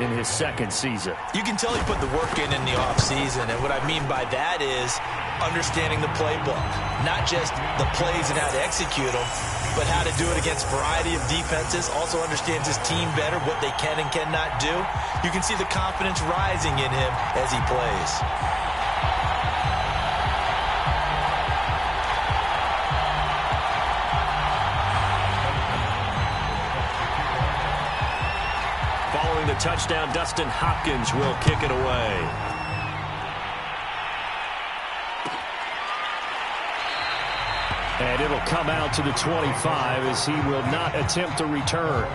in his second season. You can tell he put the work in the offseason, and what I mean by that is understanding the playbook. Not just the plays and how to execute them, but how to do it against a variety of defenses. Also understands his team better, what they can and cannot do. You can see the confidence rising in him as he plays. Following the touchdown, Dustin Hopkins will kick it away. And it'll come out to the 25 as he will not attempt to return.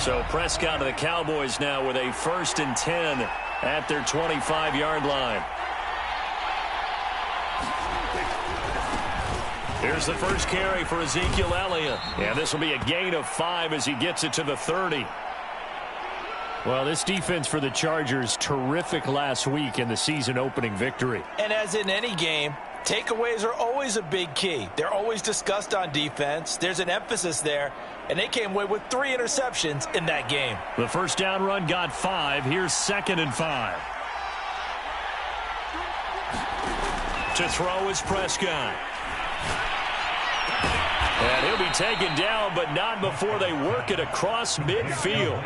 So Prescott of the Cowboys now with a 1st and 10 at their 25-yard line. Here's the first carry for Ezekiel Elliott. And this will be a gain of 5 as he gets it to the 30. Well, this defense for the Chargers, terrific last week in the season-opening victory. And as in any game, takeaways are always a big key. They're always discussed on defense. There's an emphasis there, and they came away with 3 interceptions in that game. The first down run got 5. Here's 2nd and 5. To throw is Prescott. And he'll be taken down, but not before they work it across midfield.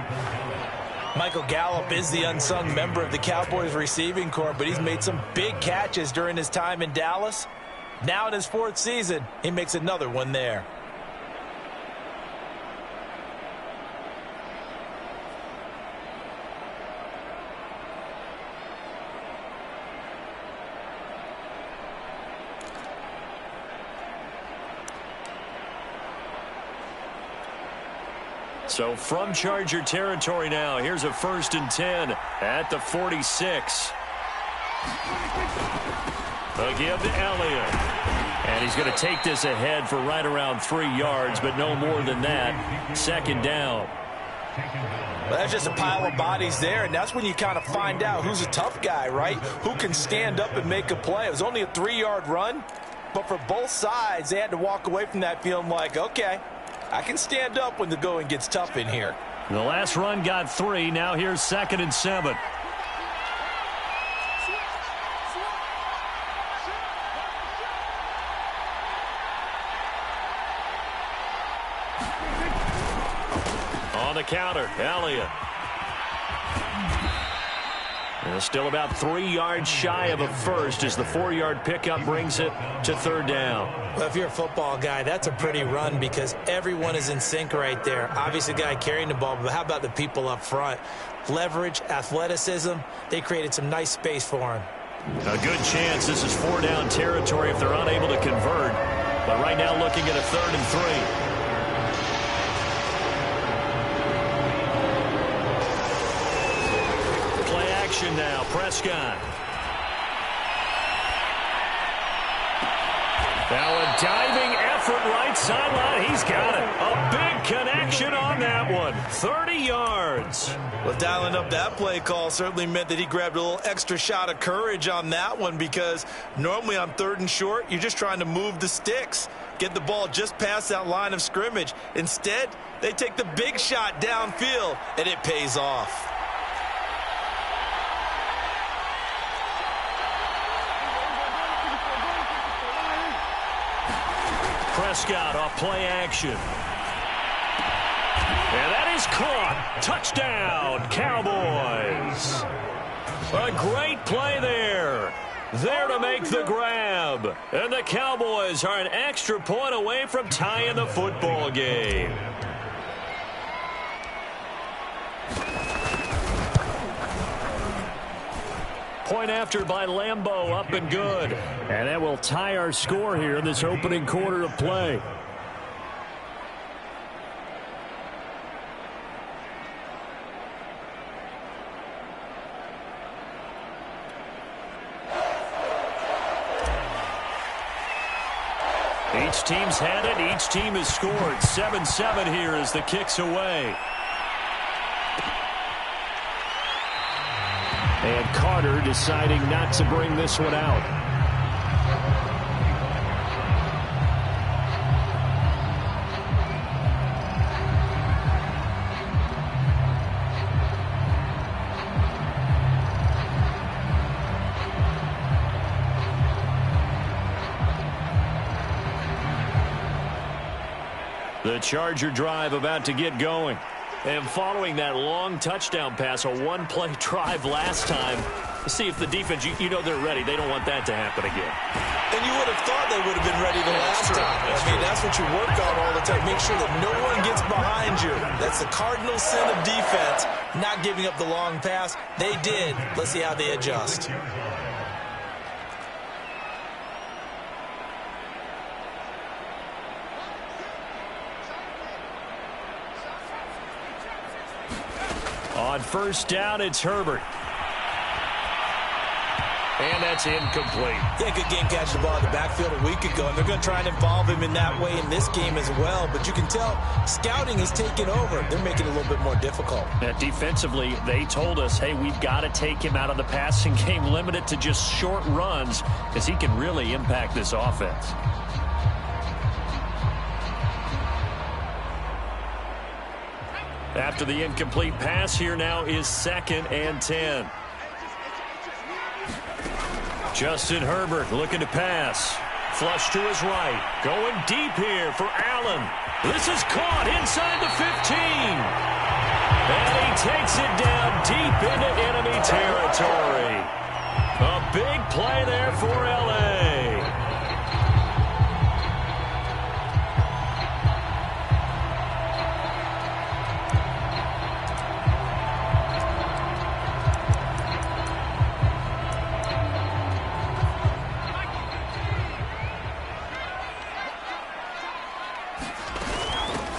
Michael Gallup is the unsung member of the Cowboys receiving corps, but he's made some big catches during his time in Dallas. Now in his 4th season, he makes another one there. So from Charger territory now, here's a 1st and 10 at the 46. A give to Elliott. And he's going to take this ahead for right around 3 yards, but no more than that. 2nd down. Well, that's just a pile of bodies there, and that's when you kind of find out who's a tough guy, right? Who can stand up and make a play. It was only a 3-yard run, but for both sides, they had to walk away from that feeling like, okay, I can stand up when the going gets tough in here. The last run got 3. Now here's 2nd and 7. On the counter, Elliott. And still about 3 yards shy of a first as the 4-yard pickup brings it to 3rd down. Well, if you're a football guy, that's a pretty run because everyone is in sync right there. Obviously, the guy carrying the ball, but how about the people up front? Leverage, athleticism, they created some nice space for him. A good chance this is 4-down territory if they're unable to convert. But right now looking at a 3rd and 3. Now, Prescott. Now a diving effort right sideline. He's got it. A big connection on that one. 30 yards. Well, dialing up that play call certainly meant that he grabbed a little extra shot of courage on that one because normally on 3rd and short, you're just trying to move the sticks, get the ball just past that line of scrimmage. Instead, they take the big shot downfield, and it pays off. Prescott off play action. And that is caught. Touchdown, Cowboys. A great play there. There to make the grab. And the Cowboys are an extra point away from tying the football game. Point after by Lambeau, up and good. And that will tie our score here in this opening quarter of play. Each team's had it. Each team has scored. 7-7 here as the kick's away. And Carter deciding not to bring this one out. The Charger drive about to get going. And following that long touchdown pass, a one-play drive last time, see if the defense, you know they're ready. They don't want that to happen again. And you would have thought they would have been ready the last time. That's what you work on all the time. Make sure that no one gets behind you. That's the cardinal sin of defense, not giving up the long pass. They did. Let's see how they adjust. On first down, it's Herbert. And that's incomplete. Yeah, good game catching the ball in the backfield a week ago, and they're going to try and involve him in that way in this game as well. But you can tell scouting has taken over. They're making it a little bit more difficult. Defensively, they told us, hey, we've got to take him out of the passing game, limit it to just short runs, because he can really impact this offense. After the incomplete pass, here now is 2nd and 10. Justin Herbert looking to pass. Flush to his right. Going deep here for Allen. This is caught inside the 15. And he takes it down deep into enemy territory. A big play there for L.A.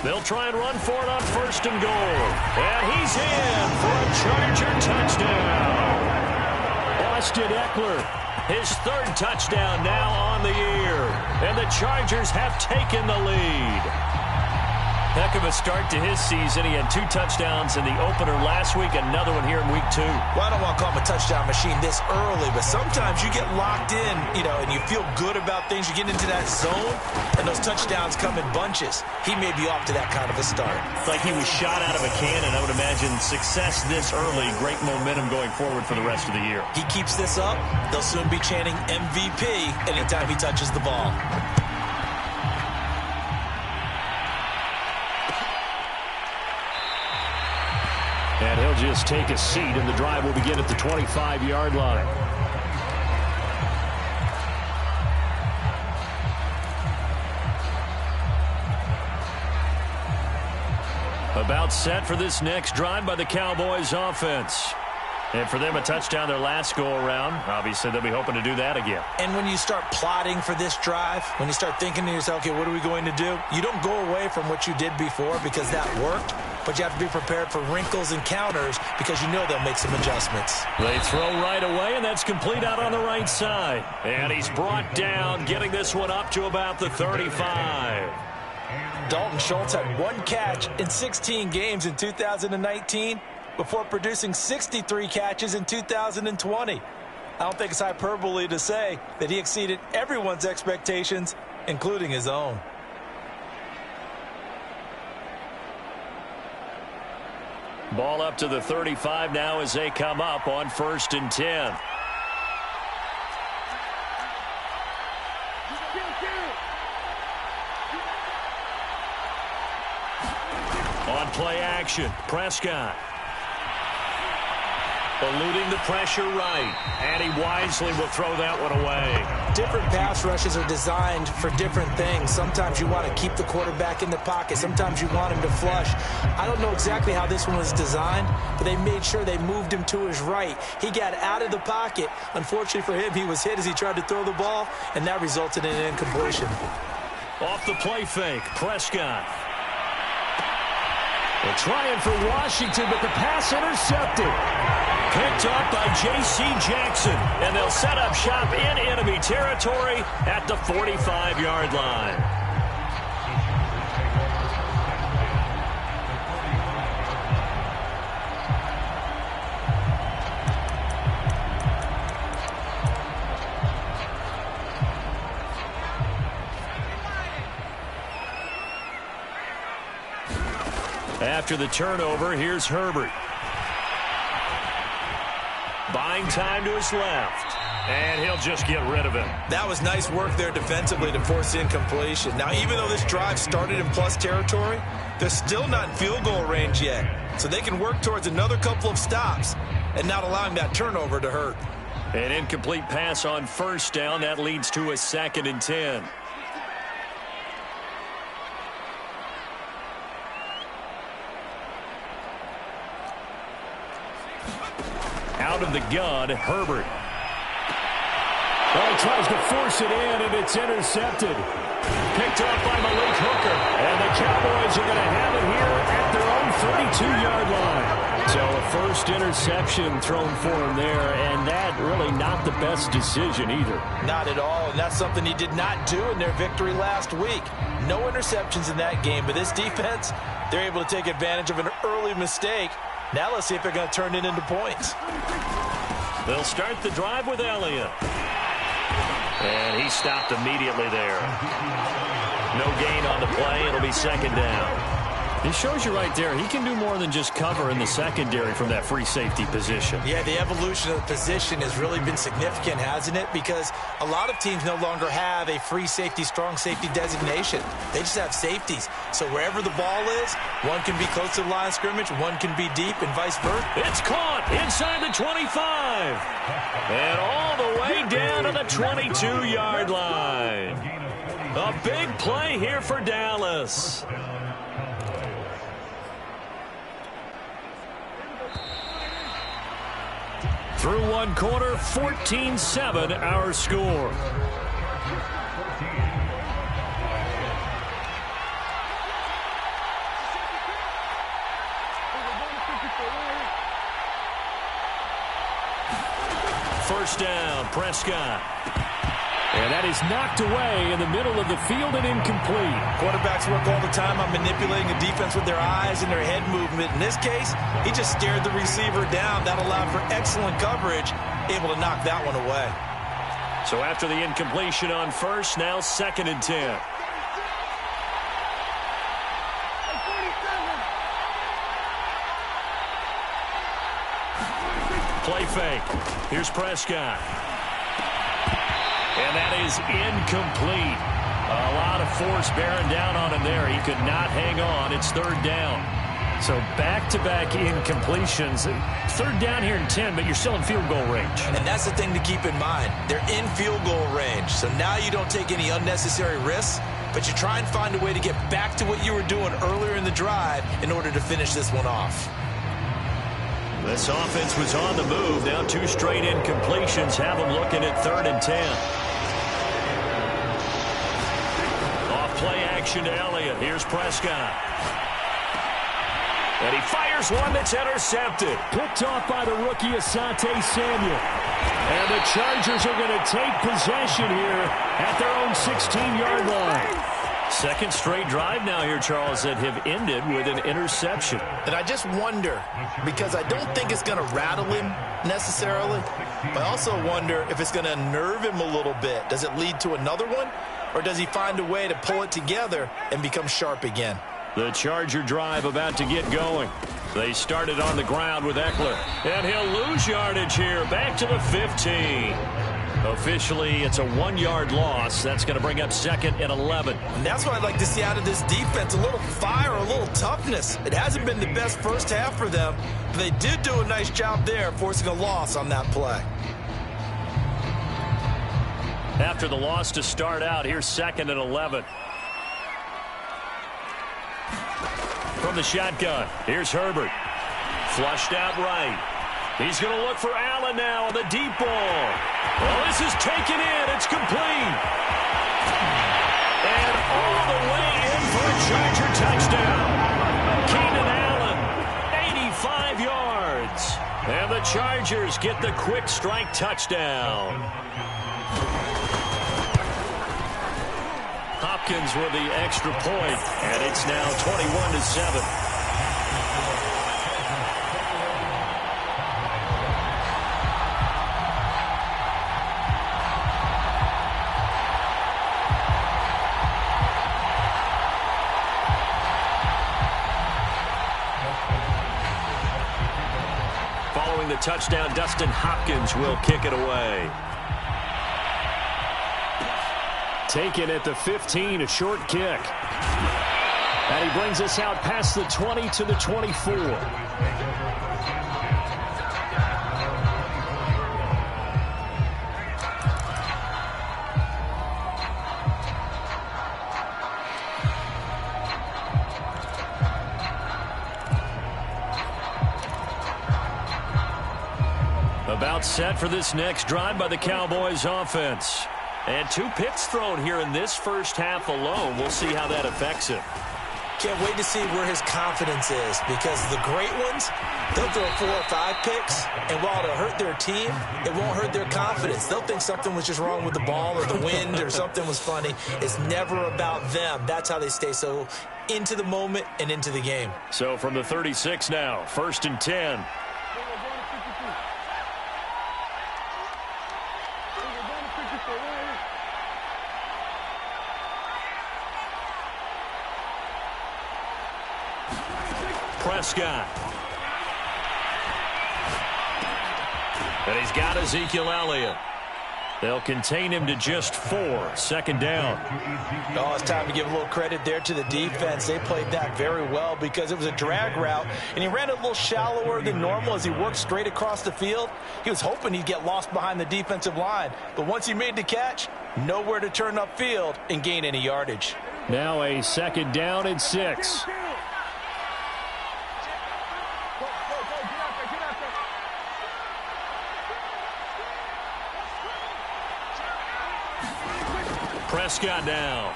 They'll try and run for it on 1st and goal. And he's in for a Charger touchdown. Austin Eckler, his 3rd touchdown now on the year. And the Chargers have taken the lead. Heck of a start to his season. He had 2 touchdowns in the opener last week, another one here in week 2. Well, I don't want to call him a touchdown machine this early, but sometimes you get locked in, and you feel good about things. You get into that zone, and those touchdowns come in bunches. He may be off to that kind of a start. Like he was shot out of a cannon. I would imagine success this early, great momentum going forward for the rest of the year. He keeps this up, they'll soon be chanting MVP anytime he touches the ball. And he'll just take a seat, and the drive will begin at the 25-yard line. About set for this next drive by the Cowboys offense. And for them, a touchdown their last go-around. Obviously, they'll be hoping to do that again. And when you start plotting for this drive, when you start thinking to yourself, okay, what are we going to do? You don't go away from what you did before because that worked, but you have to be prepared for wrinkles and counters because you know they'll make some adjustments. They throw right away, and that's complete out on the right side. And he's brought down, getting this one up to about the 35. Dalton Schultz had 1 catch in 16 games in 2019 before producing 63 catches in 2020. I don't think it's hyperbole to say that he exceeded everyone's expectations, including his own. Ball up to the 35 now as they come up on 1st and 10. On play action, Prescott. Eluding the pressure right. And he wisely will throw that one away. Different pass rushes are designed for different things. Sometimes you want to keep the quarterback in the pocket. Sometimes you want him to flush. I don't know exactly how this one was designed, but they made sure they moved him to his right. He got out of the pocket. Unfortunately for him, he was hit as he tried to throw the ball, and that resulted in an incompletion. Off the play fake, Prescott. They're trying for Washington, but the pass intercepted. Picked up by J.C. Jackson, and they'll set up shop in enemy territory at the 45-yard line. After the turnover, here's Herbert. Buying time to his left. And he'll just get rid of it. That was nice work there defensively to force incompletion. Now, even though this drive started in plus territory, they're still not in field goal range yet. So they can work towards another couple of stops and not allowing that turnover to hurt. An incomplete pass on first down. That leads to a 2nd and 10. Out of the gun, Herbert. Well, he tries to force it in, and it's intercepted. Picked up by Malik Hooker. And the Cowboys are going to have it here at their own 32-yard line. So a first interception thrown for him there, and that really not the best decision either. Not at all, and that's something he did not do in their victory last week. No interceptions in that game, but this defense, they're able to take advantage of an early mistake. Now let's see if they're going to turn it into points. They'll start the drive with Elliott. And he stopped immediately there. No gain on the play. It'll be 2nd down. It shows you right there, he can do more than just cover in the secondary from that free safety position. Yeah, the evolution of the position has really been significant, hasn't it? Because a lot of teams no longer have a free safety, strong safety designation. They just have safeties. So wherever the ball is, one can be close to the line of scrimmage, one can be deep, and vice versa. It's caught inside the 25. And all the way down to the 22-yard line. A big play here for Dallas. Through one quarter, 14-7 our score. First down, Prescott. And that is knocked away in the middle of the field and incomplete. Quarterbacks work all the time on manipulating a defense with their eyes and their head movement. In this case, he just stared the receiver down. That allowed for excellent coverage, able to knock that one away. So after the incompletion on first, now 2nd and 10. Play fake. Here's Prescott. And that is incomplete. A lot of force bearing down on him there. He could not hang on. It's 3rd down. So back-to-back incompletions. 3rd down here in 10, but you're still in field goal range. And that's the thing to keep in mind. They're in field goal range. So now you don't take any unnecessary risks, but you try and find a way to get back to what you were doing earlier in the drive in order to finish this one off. This offense was on the move. Now 2 straight incompletions have them looking at 3rd and 10. Off play action to Elliott. Here's Prescott. And he fires one that's intercepted. Picked off by the rookie Asante Samuel. And the Chargers are going to take possession here at their own 16-yard line. Second straight drive now here, Charles, that have ended with an interception. And I just wonder, because I don't think it's going to rattle him necessarily, but I also wonder if it's going to unnerve him a little bit. Does it lead to another one, or does he find a way to pull it together and become sharp again? The Charger drive about to get going. They started on the ground with Eckler. And he'll lose yardage here, back to the 15. Officially, it's a 1-yard loss. That's going to bring up 2nd and 11. And that's what I'd like to see out of this defense, a little fire, a little toughness. It hasn't been the best first half for them, but they did do a nice job there, forcing a loss on that play. After the loss to start out, here's 2nd and 11. From the shotgun, here's Herbert. Flushed out right. He's going to look for Allen now on the deep ball. Well, this is taken in. It's complete. And all the way in for a Charger touchdown. Keenan Allen, 85 yards. And the Chargers get the quick strike touchdown. Hopkins with the extra point, and it's now 21-7. Following the touchdown, Dustin Hopkins will kick it away. Taken at the 15, a short kick. And he brings us out past the 20 to the 24. About set for this next drive by the Cowboys offense. And 2 picks thrown here in this first half alone. We'll see how that affects him. Can't wait to see where his confidence is, because the great ones, they'll throw 4 or 5 picks, and while it'll hurt their team, it won't hurt their confidence. They'll think something was just wrong with the ball or the wind or something was funny. It's never about them. That's how they stay so into the moment and into the game. So from the 36 now, 1st and 10. Prescott. And he's got Ezekiel Elliott. They'll contain him to just 4. 2nd down. Oh, it's time to give a little credit there to the defense. They played that very well because it was a drag route, and he ran a little shallower than normal as he worked straight across the field. He was hoping he'd get lost behind the defensive line, but once he made the catch, nowhere to turn upfield and gain any yardage. Now a 2nd down and 6. Prescott now.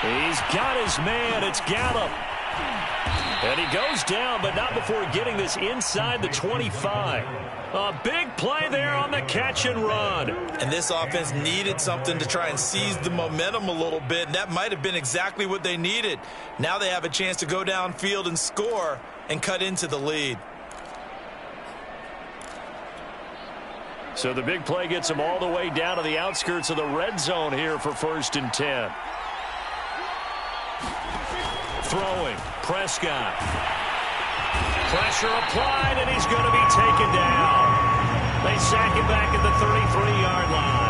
He's got his man. It's Gallup. And he goes down, but not before getting this inside the 25. A big play there on the catch and run. And this offense needed something to try and seize the momentum a little bit, and that might have been exactly what they needed. Now they have a chance to go downfield and score and cut into the lead. So the big play gets him all the way down to the outskirts of the red zone here for 1st and 10. Throwing, Prescott. Pressure applied, and he's going to be taken down. They sack him back at the 33-yard line.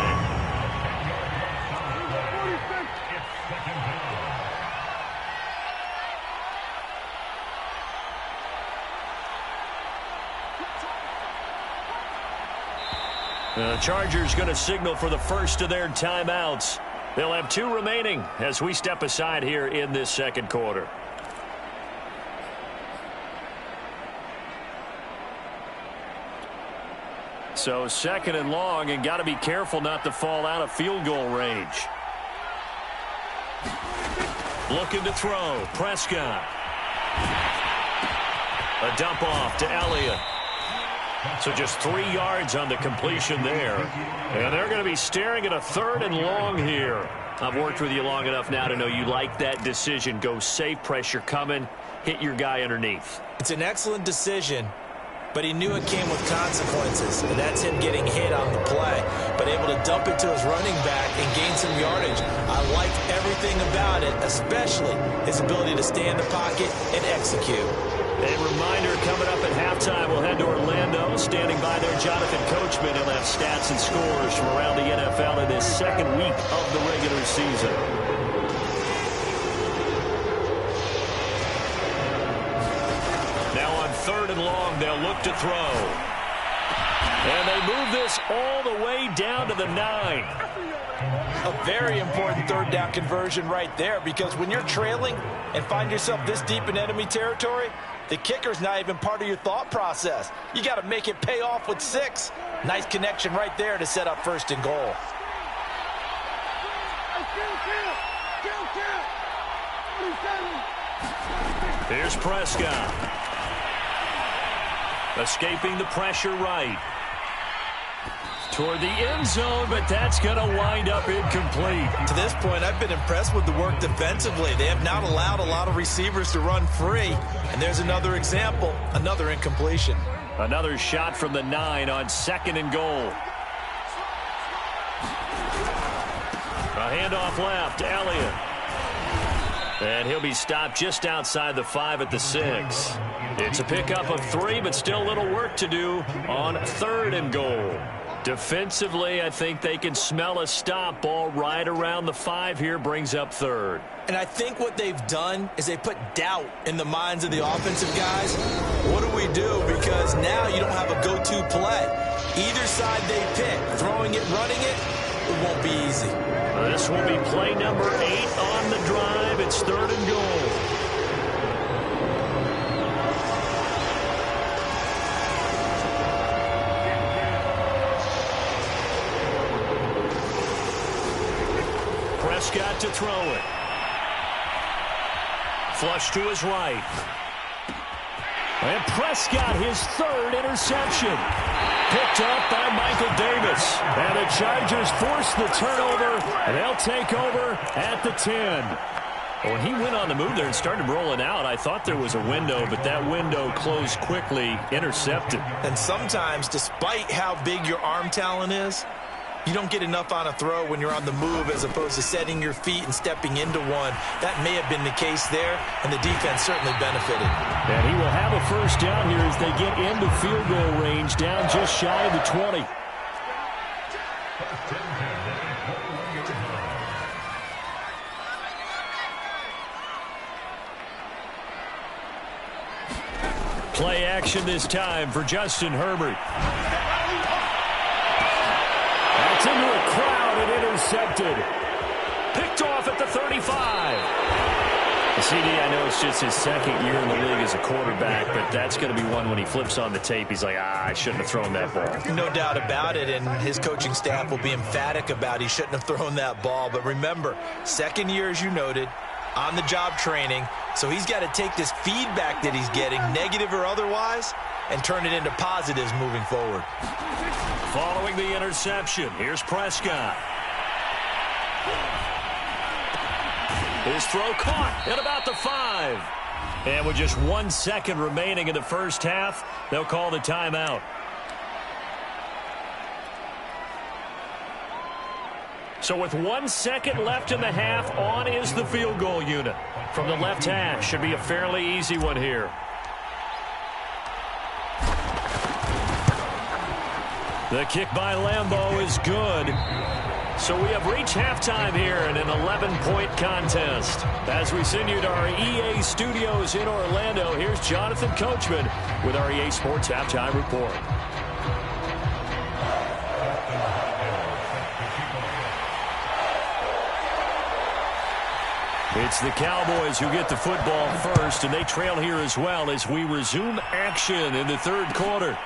The Chargers going to signal for the first of their timeouts. They'll have 2 remaining as we step aside here in this 2nd quarter. So 2nd and long, and got to be careful not to fall out of field goal range. Looking to throw, Prescott. A dump off to Elliott. So just 3 yards on the completion there. And they're going to be staring at a 3rd and long here. I've worked with you long enough now to know you like that decision. Go safe, pressure coming, hit your guy underneath. It's an excellent decision, but he knew it came with consequences. And that's him getting hit on the play, but able to dump it to his running back and gain some yardage. I like everything about it, especially his ability to stay in the pocket and execute. A reminder, coming up at halftime, we'll head to Orlando. Standing by there, Jonathan Coachman. He'll have stats and scores from around the NFL in this 2nd week of the regular season. Now on 3rd and long, they'll look to throw. And they move this all the way down to the 9. A very important 3rd down conversion right there, because when you're trailing and find yourself this deep in enemy territory, the kicker's not even part of your thought process. You got to make it pay off with 6. Nice connection right there to set up 1st and goal. Here's Prescott. Escaping the pressure right. Toward the end zone, but that's going to wind up incomplete. To this point, I've been impressed with the work defensively. They have not allowed a lot of receivers to run free. And there's another example, another incompletion. Another shot from the 9 on 2nd and goal. A handoff left, Elliott. And he'll be stopped just outside the 5 at the 6. It's a pickup of 3, but still a little work to do on 3rd and goal. Defensively, I think they can smell a stop ball right around the 5 here, brings up 3rd. And I think what they've done is they put doubt in the minds of the offensive guys. What do we do? Because now you don't have a go-to play. Either side they pick, throwing it, running it, it won't be easy. This will be play number 8 on the drive. It's 3rd and goal. Prescott to throw it. Flush to his right. And Prescott, his 3rd interception. Picked up by Michael Davis. And the Chargers force the turnover. And they'll take over at the 10. When he went on the move there and started rolling out, I thought there was a window, but that window closed quickly, intercepted. And sometimes, despite how big your arm talent is, you don't get enough on a throw when you're on the move as opposed to setting your feet and stepping into one. That may have been the case there, and the defense certainly benefited. And he will have a first down here as they get into field goal range, down just shy of the 20. Play action this time for Justin Herbert. That's into a crowd and intercepted. Picked off at the 35. CD, I know it's just his 2nd year in the league as a quarterback, but that's going to be one when he flips on the tape. He's like, I shouldn't have thrown that ball. No doubt about it, and his coaching staff will be emphatic about he shouldn't have thrown that ball. But remember, 2nd year, as you noted, on-the-job training, so he's got to take this feedback that he's getting, negative or otherwise, and turn it into positives moving forward. Following the interception, here's Prescott. His throw caught at about the 5. And with just 1 second remaining in the first half, they'll call the timeout. So with 1 second left in the half, on is the field goal unit. From the left hash, should be a fairly easy one here. The kick by Lambeau is good. So we have reached halftime here in an 11-point contest. As we send you to our EA studios in Orlando, here's Jonathan Coachman with our EA Sports Halftime Report. It's the Cowboys who get the football first, and they trail here as well as we resume action in the 3rd quarter.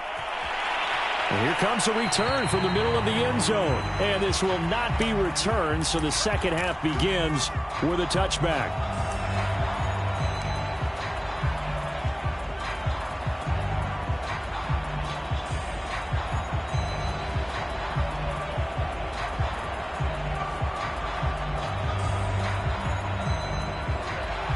And here comes a return from the middle of the end zone. And this will not be returned, so the second half begins with a touchback.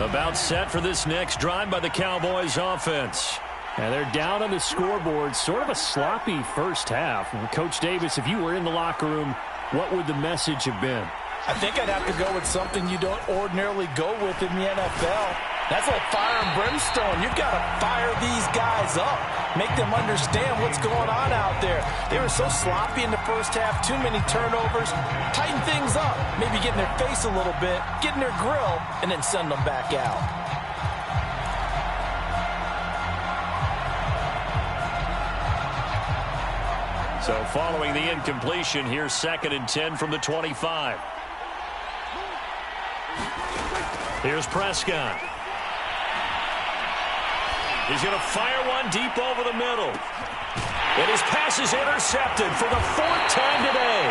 About set for this next drive by the Cowboys offense. And they're down on the scoreboard. Sort of a sloppy first half. Coach Davis, if you were in the locker room, what would the message have been? I think I'd have to go with something you don't ordinarily go with in the NFL. That's like fire and brimstone. You've got to fire these guys up. Make them understand what's going on out there. They were so sloppy in the first half. Too many turnovers. Tighten things up. Maybe get in their face a little bit. Get in their grill. And then send them back out. So following the incompletion, here's 2nd and 10 from the 25. Here's Prescott. He's going to fire one deep over the middle. And his pass is intercepted for the 4th time today.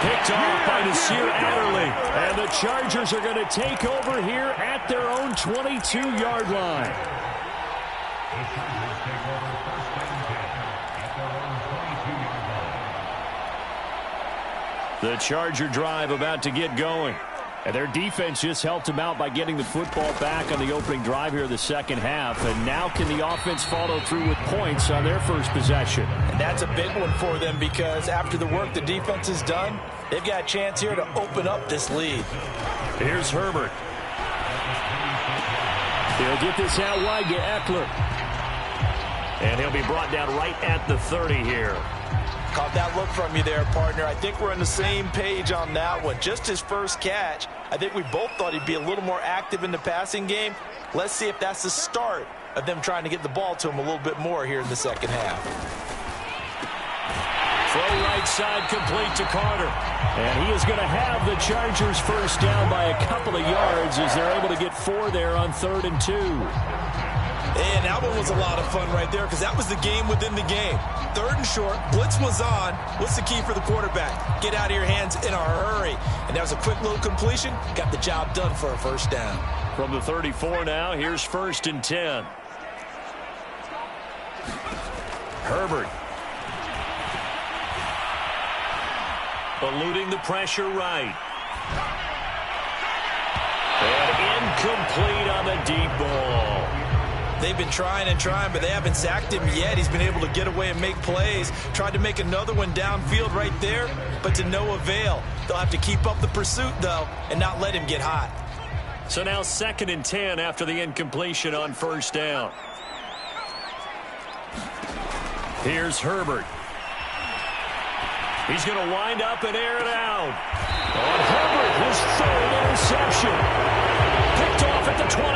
Picked off by Nasir Adderley. And the Chargers are going to take over here at their own 22-yard line. The Charger drive about to get going. And their defense just helped them out by getting the football back on the opening drive here in the second half. And now can the offense follow through with points on their first possession? And that's a big one for them because after the work the defense has done, they've got a chance here to open up this lead. Here's Herbert. He'll get this out wide to Eckler. And he'll be brought down right at the 30 here. Caught that look from you there, partner. I think we're on the same page on that one. Just his first catch. I think we both thought he'd be a little more active in the passing game. Let's see if that's the start of them trying to get the ball to him a little bit more here in the second half. Throw right side complete to Carter. And he is going to have the Chargers first down by a couple of yards as they're able to get 4 there on 3rd and 2. And that one was a lot of fun right there because that was the game within the game. 3rd and short, blitz was on. What's the key for the quarterback? Get out of your hands in a hurry. And that was a quick little completion. Got the job done for a first down. From the 34 now, here's 1st and 10. Herbert. Eluding the pressure right. And incomplete on the deep ball. They've been trying and trying, but they haven't sacked him yet. He's been able to get away and make plays. Tried to make another one downfield right there, but to no avail. They'll have to keep up the pursuit, though, and not let him get hot. So now 2nd and 10 after the incompletion on 1st down. Here's Herbert. He's going to wind up and air it out. On Herbert, his 3rd interception. Picked off at the 28,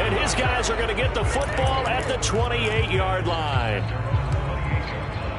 and his guys are going to get the football at the 28-yard line.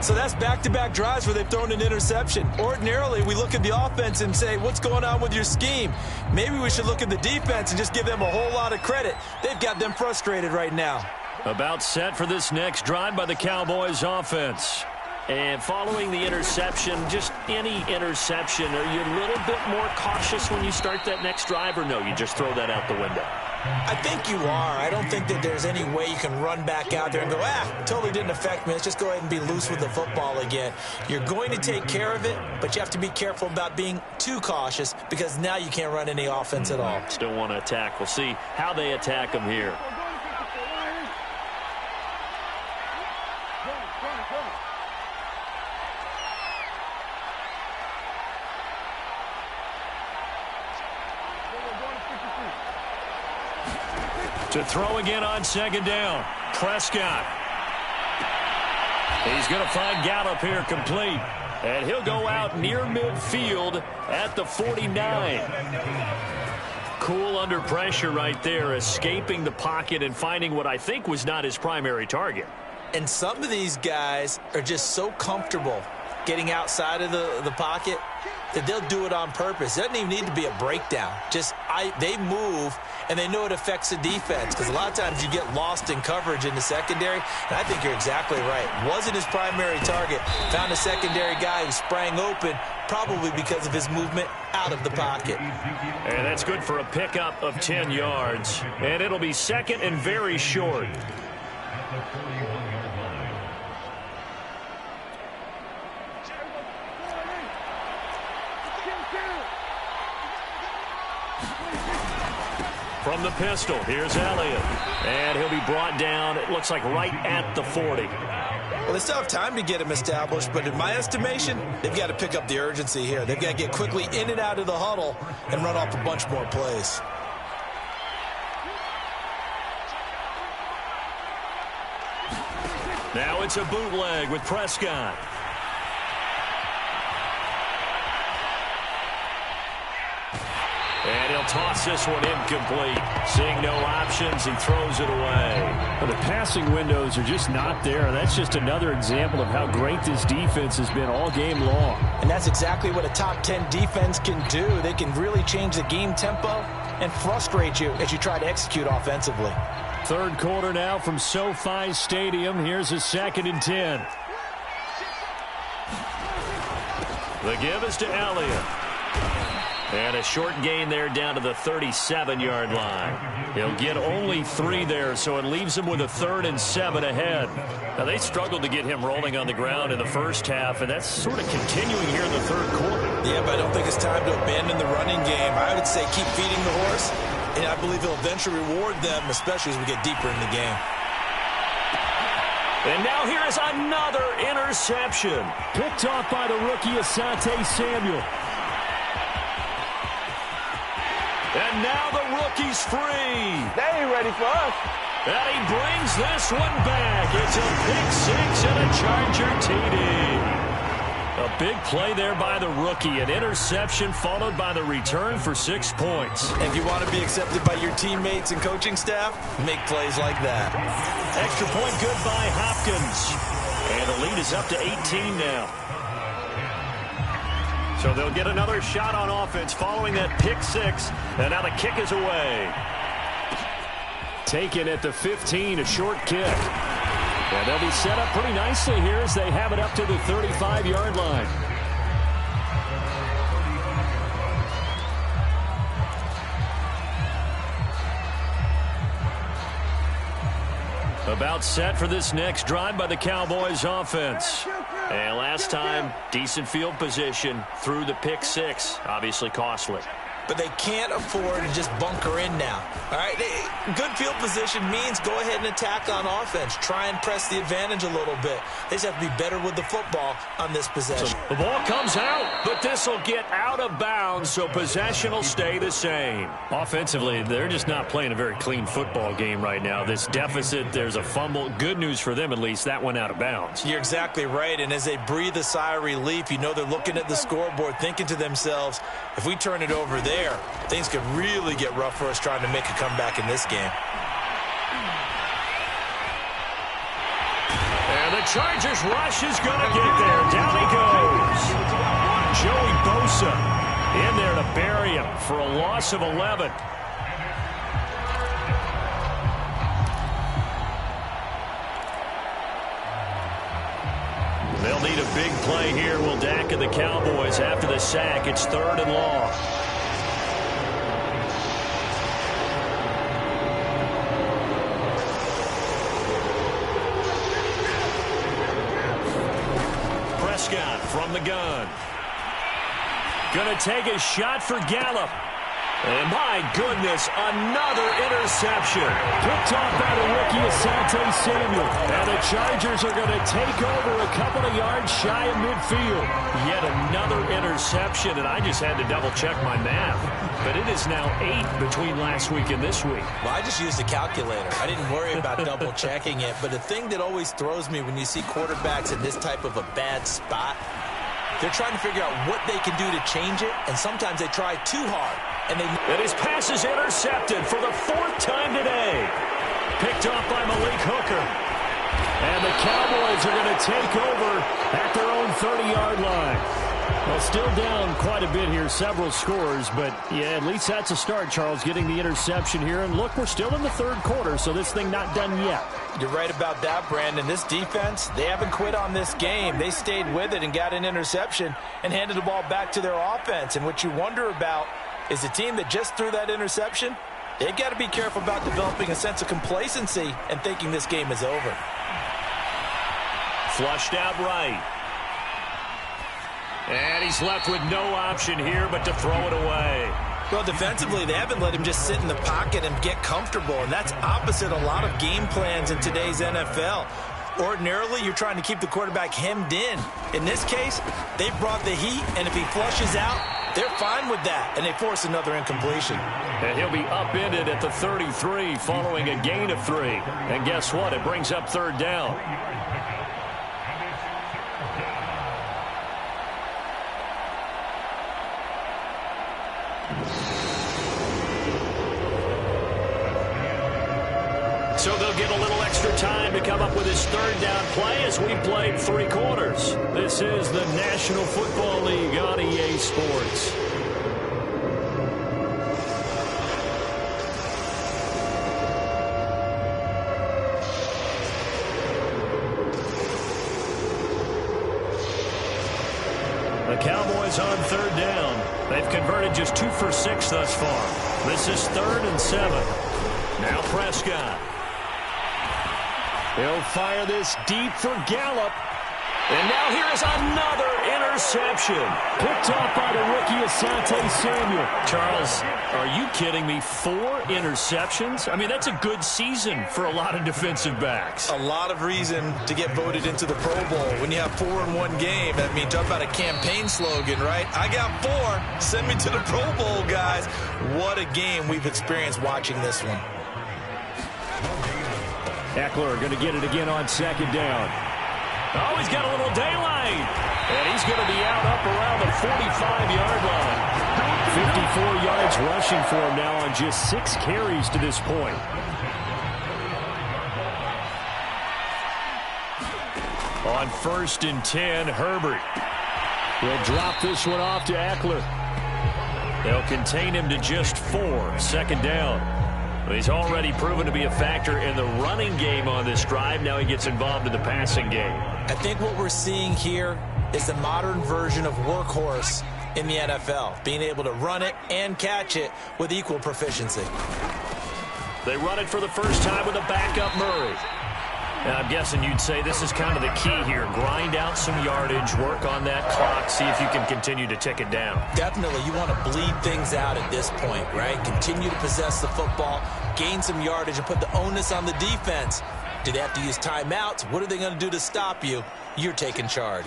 So that's back-to-back drives where they've thrown an interception. Ordinarily, we look at the offense and say, what's going on with your scheme? Maybe we should look at the defense and just give them a whole lot of credit. They've got them frustrated right now. About set for this next drive by the Cowboys offense. And following the interception, just any interception, are you a little bit more cautious when you start that next drive, or no, you just throw that out the window? I think you are. I don't think that there's any way you can run back out there and go, totally didn't affect me. Let's just go ahead and be loose with the football again. You're going to take care of it, but you have to be careful about being too cautious because now you can't run any offense at all. Still want to attack. We'll see how they attack them here. To throw again on 2nd down. Prescott. He's going to find Gallup here complete. And he'll go out near midfield at the 49. Cool under pressure right there, escaping the pocket and finding what I think was not his primary target. And some of these guys are just so comfortable getting outside of the pocket that they'll do it on purpose. It doesn't even need to be a breakdown. They move, and they know it affects the defense because a lot of times you get lost in coverage in the secondary, and I think you're exactly right. Wasn't his primary target. Found a secondary guy who sprang open, probably because of his movement out of the pocket. And that's good for a pickup of 10 yards. And it'll be 2nd and very short. From the pistol, here's Elliott. And he'll be brought down, it looks like right at the 40. Well, they still have time to get him established, but in my estimation, they've got to pick up the urgency here. They've got to get quickly in and out of the huddle and run off a bunch more plays. Now it's a bootleg with Prescott. And he'll toss this one incomplete. Seeing no options, he throws it away. Well, the passing windows are just not there. That's just another example of how great this defense has been all game long. And that's exactly what a top 10 defense can do. They can really change the game tempo and frustrate you as you try to execute offensively. 3rd quarter now from SoFi Stadium. Here's a 2nd and 10. The give is to Elliott. And a short gain there down to the 37-yard line. He'll get only 3 there, so it leaves him with a 3rd and 7 ahead. Now, they struggled to get him rolling on the ground in the first half, and that's sort of continuing here in the 3rd quarter. Yeah, but I don't think it's time to abandon the running game. I would say keep feeding the horse, and I believe he'll eventually reward them, especially as we get deeper in the game. And now here is another interception. Picked off by the rookie Asante Samuel. And now the rookie's free. They ain't ready for us. And he brings this one back. It's a pick six and a Charger TD. A big play there by the rookie. An interception followed by the return for 6 points. If you want to be accepted by your teammates and coaching staff, make plays like that. Extra point good by Hopkins. And the lead is up to 18 now. So they'll get another shot on offense following that pick six. And now the kick is away. Taken at the 15, a short kick. And they'll be set up pretty nicely here as they have it up to the 35-yard line. About set for this next drive by the Cowboys offense. And last time, decent field position through the pick six. Obviously costly. But they can't afford to just bunker in now. All right, good field position means go ahead and attack on offense. Try and press the advantage a little bit. They just have to be better with the football on this possession. So the ball comes out, but this will get out of bounds, so possession will stay the same. Offensively, they're just not playing a very clean football game right now. This deficit, there's a fumble. Good news for them, at least. That went out of bounds. You're exactly right, and as they breathe a sigh of relief, you know they're looking at the scoreboard, thinking to themselves, if we turn it over there, things could really get rough for us trying to make a comeback in this game. And the Chargers rush is going to get there. Down he goes. Joey Bosa in there to bury him for a loss of 11. They'll need a big play here. Will Dak and the Cowboys after the sack. It's 3rd and long. Prescott from the gun. Gonna take a shot for Gallup. And my goodness, another interception. Picked off by the rookie Asante Samuel. And the Chargers are going to take over a couple of yards shy of midfield. Yet another interception, and I just had to double-check my math. But it is now 8 between last week and this week. Well, I just used a calculator. I didn't worry about double-checking it. But the thing that always throws me when you see quarterbacks in this type of a bad spot, they're trying to figure out what they can do to change it, and sometimes they try too hard. And his pass is intercepted for the 4th time today. Picked off by Malik Hooker. And the Cowboys are going to take over at their own 30-yard line. Well, still down quite a bit here, several scores, but yeah, at least that's a start, Charles, getting the interception here. And look, we're still in the 3rd quarter, so this thing not done yet. You're right about that, Brandon. This defense, they haven't quit on this game. They stayed with it and got an interception and handed the ball back to their offense. And what you wonder about is the team that just threw that interception, they've got to be careful about developing a sense of complacency and thinking this game is over. Flushed out right. And he's left with no option here but to throw it away. Well, defensively, they haven't let him just sit in the pocket and get comfortable, and that's opposite a lot of game plans in today's NFL. Ordinarily, you're trying to keep the quarterback hemmed in. In this case, they brought the heat, and if he flushes out, they're fine with that, and they force another incompletion. And he'll be upended at the 33 following a gain of 3. And guess what? It brings up 3rd down. So they'll get a little extra time to come up with his 3rd down play as we played 3 quarters. This is the National Football League on EA Sports. The Cowboys on 3rd down. They've converted just 2 for 6 thus far. This is 3rd and 7. Now Prescott. He'll fire this deep for Gallup. And now here is another interception. Picked off by the rookie, Asante Samuel. Charles, are you kidding me? 4 interceptions? I mean, that's a good season for a lot of defensive backs. A lot of reason to get voted into the Pro Bowl when you have 4 in one game. I mean, talk about a campaign slogan, right? I got 4. Send me to the Pro Bowl, guys. What a game we've experienced watching this one. Eckler going to get it again on second down. Oh, he's got a little daylight. And he's going to be out up around the 45-yard line. 54 yards rushing for him now on just 6 carries to this point. On 1st and 10, Herbert. We'll drop this one off to Eckler. They'll contain him to just 4. Second down. But he's already proven to be a factor in the running game on this drive. Now he gets involved in the passing game. I think what we're seeing here is the modern version of workhorse in the NFL, being able to run it and catch it with equal proficiency. They run it for the first time with a backup Murray. And I'm guessing you'd say this is kind of the key here. Grind out some yardage, work on that clock, see if you can continue to tick it down. Definitely, you want to bleed things out at this point, right? Continue to possess the football, gain some yardage, and put the onus on the defense. Do they have to use timeouts? What are they going to do to stop you? You're taking charge.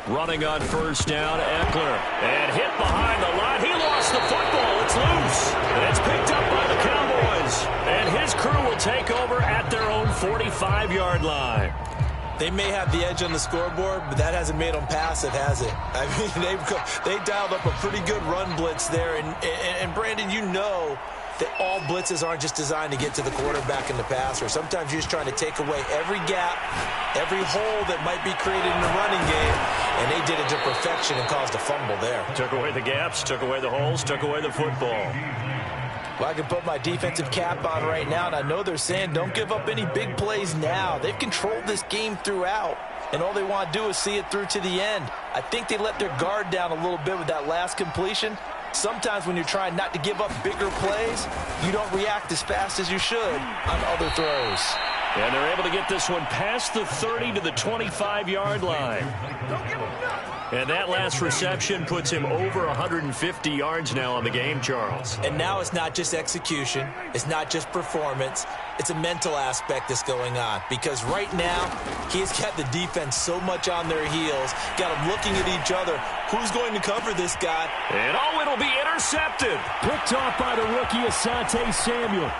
Running on first down, Eckler. And hit behind the line. He lost the football. It's loose. And it's picked up by the Cowboys. And his crew will take over at their own 45-yard line. They may have the edge on the scoreboard, but that hasn't made them passive, has it? I mean, they dialed up a pretty good run blitz there. And Brandon, you know that all blitzes aren't just designed to get to the quarterback and the passer. Sometimes you're just trying to take away every gap, every hole that might be created in the running game, and they did it to perfection and caused a fumble there. Took away the gaps, took away the holes, took away the football. Well, I can put my defensive cap on right now, and I know they're saying don't give up any big plays now. They've controlled this game throughout, and all they want to do is see it through to the end. I think they let their guard down a little bit with that last completion. Sometimes when you're trying not to give up bigger plays, you don't react as fast as you should on other throws. And they're able to get this one past the 30 to the 25-yard line. And that last reception puts him over 150 yards now on the game, Charles. And now it's not just execution. It's not just performance. It's a mental aspect that's going on. Because right now, he's got the defense so much on their heels, got them looking at each other. Who's going to cover this guy? And oh, it'll be intercepted. Picked off by the rookie, Asante Samuel.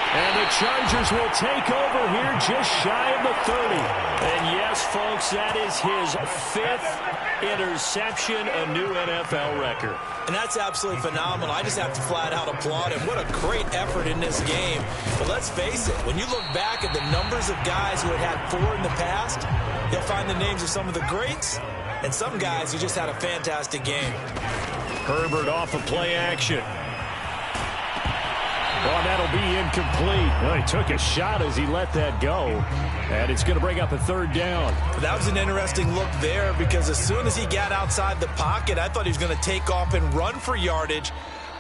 And the Chargers will take over here just shy of the 30. And yes, folks, that is his 5th interception, a new NFL record. And that's absolutely phenomenal. I just have to flat out applaud him. What a great effort in this game. But let's face it, when you look back at the numbers of guys who had 4 in the past, you'll find the names of some of the greats and some guys who just had a fantastic game. Herbert off of play action. Well, that'll be incomplete. Well, he took a shot as he let that go. And it's going to bring up a 3rd down. That was an interesting look there because as soon as he got outside the pocket, I thought he was going to take off and run for yardage.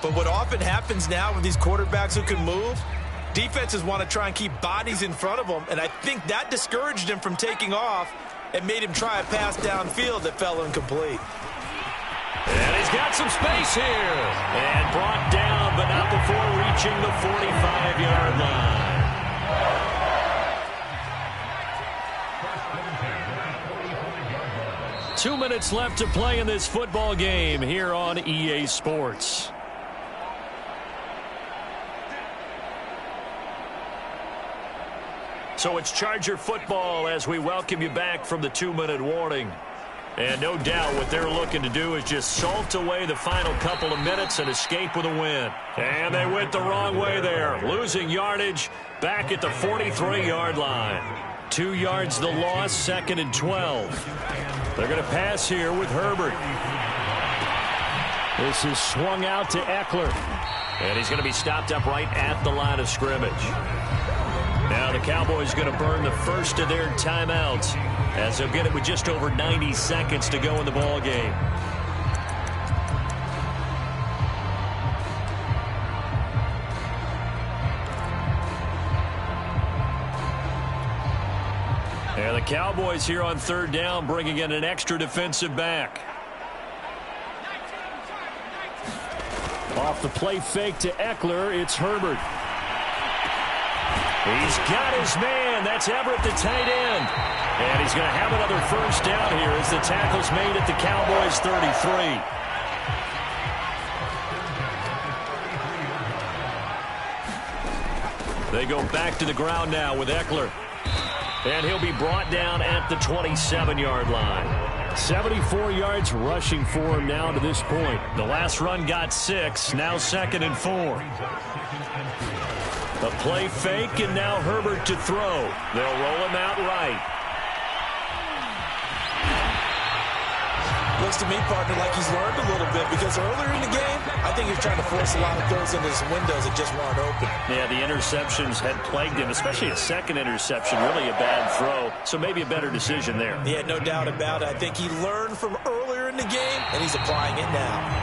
But what often happens now with these quarterbacks who can move, defenses want to try and keep bodies in front of them. And I think that discouraged him from taking off and made him try a pass downfield that fell incomplete. And he's got some space here. And brought down, but not before reaching the 45-yard line. Two minutes left to play in this football game here on EA Sports. So it's Charger football as we welcome you back from the 2-minute warning. And no doubt what they're looking to do is just salt away the final couple of minutes and escape with a win. And they went the wrong way there, losing yardage back at the 43-yard line. 2 yards the loss, 2nd and 12. They're going to pass here with Herbert. This is swung out to Eckler. And he's going to be stopped up right at the line of scrimmage. Now the Cowboys going to burn the first of their timeouts as they'll get it with just over 90 seconds to go in the ball game. And the Cowboys here on third down, bringing in an extra defensive back. Off the play fake to Eckler, it's Herbert. He's got his man. That's Everett, the tight end. And he's going to have another first down here as the tackle's made at the Cowboys' 33. They go back to the ground now with Eckler. And he'll be brought down at the 27-yard line. 74 yards rushing for him now to this point. The last run got 6, now 2nd and 4. A play fake, and now Herbert to throw. They'll roll him out right. Looks to me, partner, like he's learned a little bit, because earlier in the game, I think he was trying to force a lot of throws into his windows that just weren't open. Yeah, the interceptions had plagued him, especially a second interception, really a bad throw. So maybe a better decision there. Yeah, no doubt about it. I think he learned from earlier in the game, and he's applying it now.